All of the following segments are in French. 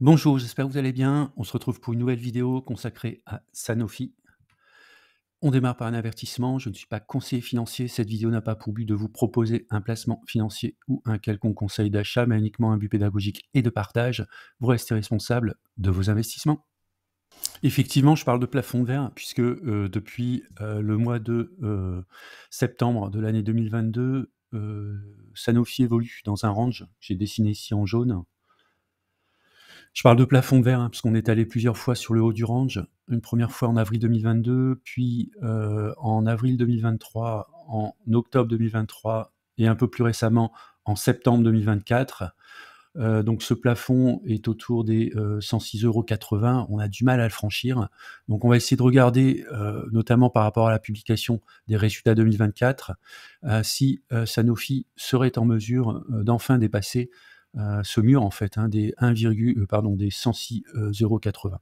Bonjour, j'espère que vous allez bien. On se retrouve pour une nouvelle vidéo consacrée à Sanofi. On démarre par un avertissement, je ne suis pas conseiller financier, cette vidéo n'a pas pour but de vous proposer un placement financier ou un quelconque conseil d'achat, mais uniquement un but pédagogique et de partage. Vous restez responsable de vos investissements. Effectivement, je parle de plafond de verre puisque depuis le mois de septembre de l'année 2022, Sanofi évolue dans un range, j'ai dessiné ici en jaune. Je parle de plafond de verre, parce qu'on est allé plusieurs fois sur le haut du range. Une première fois en avril 2022, puis en avril 2023, en octobre 2023 et un peu plus récemment en septembre 2024. Donc ce plafond est autour des 106,80 €. On a du mal à le franchir. Donc on va essayer de regarder, notamment par rapport à la publication des résultats 2024, si Sanofi serait en mesure d'enfin dépasser ce mur en fait, des 106,80 €.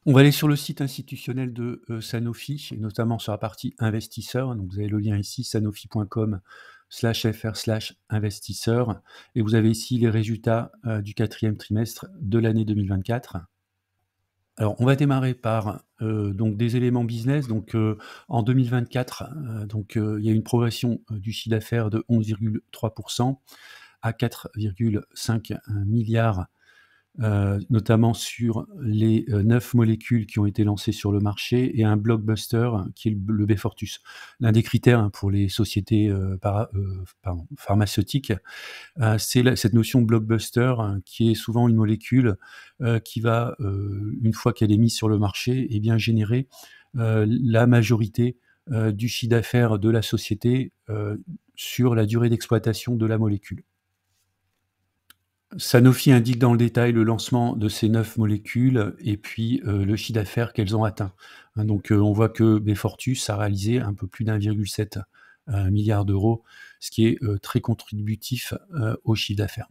On va aller sur le site institutionnel de Sanofi, et notamment sur la partie investisseurs. Donc vous avez le lien ici, sanofi.com/fr/investisseurs, et vous avez ici les résultats du 4e trimestre de l'année 2024. Alors on va démarrer par donc des éléments business. Donc en 2024, il y a une progression du chiffre d'affaires de 11,3% à 4,5 milliards, notamment sur les 9 molécules qui ont été lancées sur le marché, et un blockbuster qui est le Beyfortus. L'un des critères pour les sociétés pharmaceutiques, c'est cette notion de blockbuster, qui est souvent une molécule qui va, une fois qu'elle est mise sur le marché, et bien générer la majorité du chiffre d'affaires de la société sur la durée d'exploitation de la molécule. Sanofi indique dans le détail le lancement de ces 9 molécules et puis le chiffre d'affaires qu'elles ont atteint. Donc on voit que Beyfortus a réalisé un peu plus d'1,7 milliard d'euros, ce qui est très contributif au chiffre d'affaires.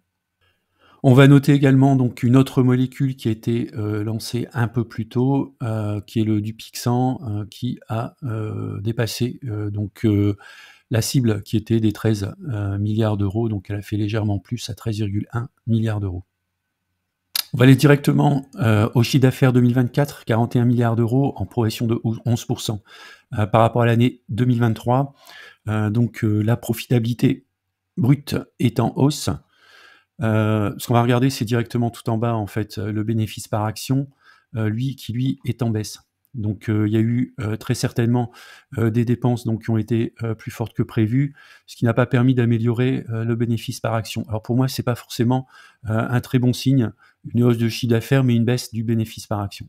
On va noter également donc une autre molécule qui a été lancée un peu plus tôt, qui est le Dupixent, qui a dépassé la cible qui était des 13 milliards d'euros, donc elle a fait légèrement plus à 13,1 milliards d'euros. On va aller directement au chiffre d'affaires 2024, 41 milliards d'euros en progression de 11% par rapport à l'année 2023. La profitabilité brute est en hausse. Ce qu'on va regarder, c'est directement tout en bas, en fait, le bénéfice par action, lui est en baisse. Donc il y a eu très certainement des dépenses qui ont été plus fortes que prévues, ce qui n'a pas permis d'améliorer le bénéfice par action. Alors pour moi, c'est pas forcément un très bon signe, une hausse de chiffre d'affaires, mais une baisse du bénéfice par action.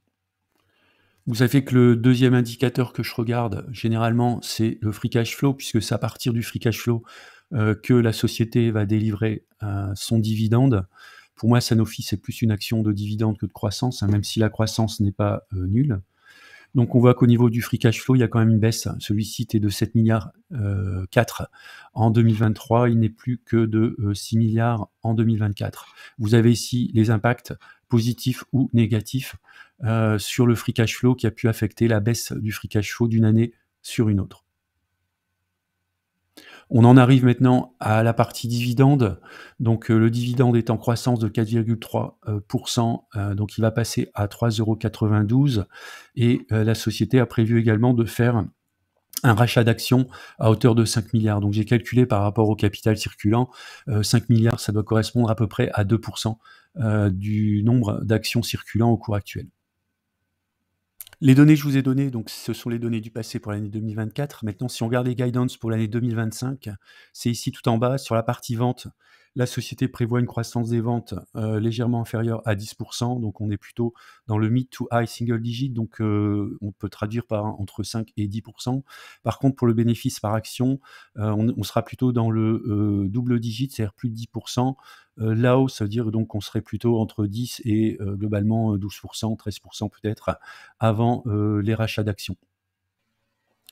Vous savez que le deuxième indicateur que je regarde, généralement, c'est le free cash flow, puisque c'est à partir du free cash flow que la société va délivrer son dividende. Pour moi, Sanofi, c'est plus une action de dividende que de croissance, même si la croissance n'est pas nulle. Donc on voit qu'au niveau du free cash flow, il y a quand même une baisse. Celui-ci était de 7 milliards 4 en 2023, il n'est plus que de 6 milliards en 2024. Vous avez ici les impacts positifs ou négatifs sur le free cash flow qui a pu affecter la baisse du free cash flow d'une année sur une autre. On en arrive maintenant à la partie dividende. Donc le dividende est en croissance de 4,3%, donc il va passer à 3,92 €, et la société a prévu également de faire un rachat d'actions à hauteur de 5 milliards. Donc j'ai calculé par rapport au capital circulant, 5 milliards, ça doit correspondre à peu près à 2% du nombre d'actions circulant au cours actuel. Les données que je vous ai données, donc ce sont les données du passé pour l'année 2024. Maintenant, si on regarde les guidance pour l'année 2025, c'est ici tout en bas, sur la partie vente. La société prévoit une croissance des ventes légèrement inférieure à 10%, donc on est plutôt dans le mid to high single digit, donc on peut traduire par entre 5 et 10%. Par contre, pour le bénéfice par action, on sera plutôt dans le double digit, c'est-à-dire plus de 10%. Là-haut, ça veut dire donc qu'on serait plutôt entre 10 et globalement 12%, 13% peut-être, avant les rachats d'actions.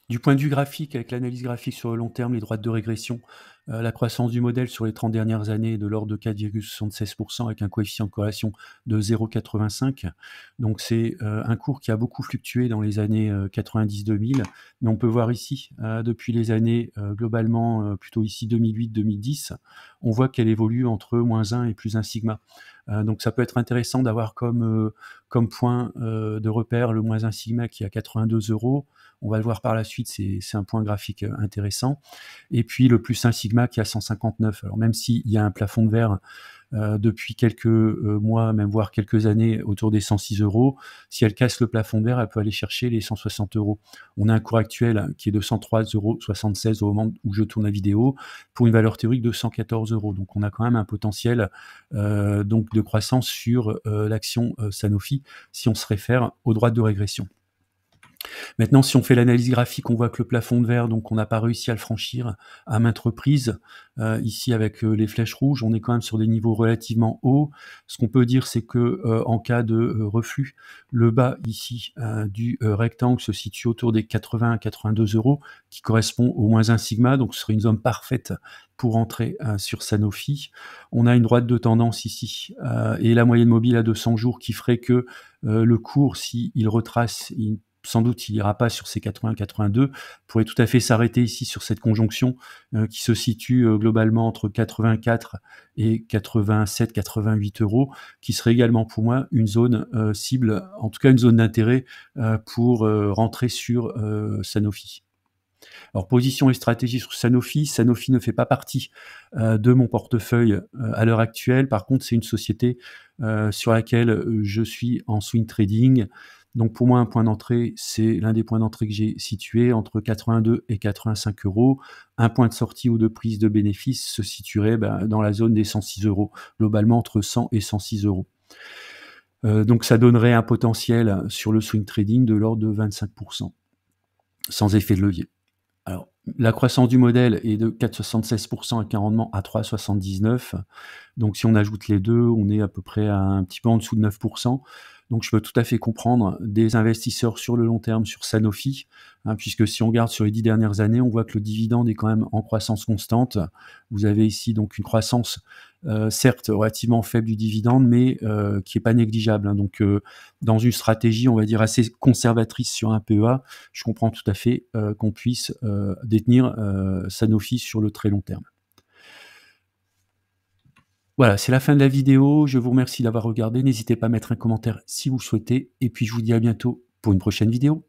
Du point de vue graphique, avec l'analyse graphique sur le long terme, les droites de régression La croissance du modèle sur les 30 dernières années est de l'ordre de 4,76 avec un coefficient de corrélation de 0,85. Donc c'est, un cours qui a beaucoup fluctué dans les années, 90-2000, mais on peut voir ici, depuis les années, globalement, plutôt ici 2008-2010, on voit qu'elle évolue entre -1 et +1 sigma. Donc ça peut être intéressant d'avoir comme point, de repère le -1 sigma qui est à 82 €. On va le voir par la suite, c'est un point graphique, intéressant. Et puis le +1 sigma qui est à 159. Alors même s'il y a un plafond de verre, depuis quelques, mois, même voire quelques années autour des 106 €, si elle casse le plafond de verre, elle peut aller chercher les 160 €. On a un cours actuel qui est de 103,76 € au moment où je tourne la vidéo, pour une valeur théorique de 114 €. Donc on a quand même un potentiel, donc de croissance sur, l'action, Sanofi, si on se réfère aux droites de régression. Maintenant, si on fait l'analyse graphique, on voit que le plafond de verre, donc on n'a pas réussi à le franchir à maintes reprises. Ici, avec les flèches rouges, on est quand même sur des niveaux relativement hauts. Ce qu'on peut dire, c'est que en cas de reflux, le bas ici du rectangle se situe autour des 80 à 82 €, qui correspond au -1 sigma, donc ce serait une zone parfaite pour entrer sur Sanofi. On a une droite de tendance ici et la moyenne mobile à 200 jours qui ferait que le cours, s'il retrace, sans doute, il ira pas sur ces 80-82, pourrait tout à fait s'arrêter ici sur cette conjonction qui se situe globalement entre 84 et 87-88 €, qui serait également pour moi une zone cible, en tout cas une zone d'intérêt pour rentrer sur Sanofi. Alors position et stratégie sur Sanofi. Sanofi ne fait pas partie de mon portefeuille à l'heure actuelle. Par contre, c'est une société sur laquelle je suis en swing trading. Donc pour moi, un point d'entrée, c'est l'un des points d'entrée que j'ai situé entre 82 et 85 €. Un point de sortie ou de prise de bénéfice se situerait dans la zone des 106 €, globalement entre 100 et 106 €. Donc ça donnerait un potentiel sur le swing trading de l'ordre de 25%, sans effet de levier. Alors, la croissance du modèle est de 4,76 avec un rendement à 3,79. Donc si on ajoute les deux, on est à peu près à un petit peu en dessous de 9%. Donc je peux tout à fait comprendre des investisseurs sur le long terme sur Sanofi, puisque si on regarde sur les 10 dernières années, on voit que le dividende est quand même en croissance constante. Vous avez ici donc une croissance, certes relativement faible du dividende, mais qui est pas négligeable. Donc dans une stratégie, on va dire, assez conservatrice sur un PEA, je comprends tout à fait qu'on puisse détenir Sanofi sur le très long terme. Voilà, c'est la fin de la vidéo. Je vous remercie d'avoir regardé. N'hésitez pas à mettre un commentaire si vous le souhaitez. Et puis je vous dis à bientôt pour une prochaine vidéo.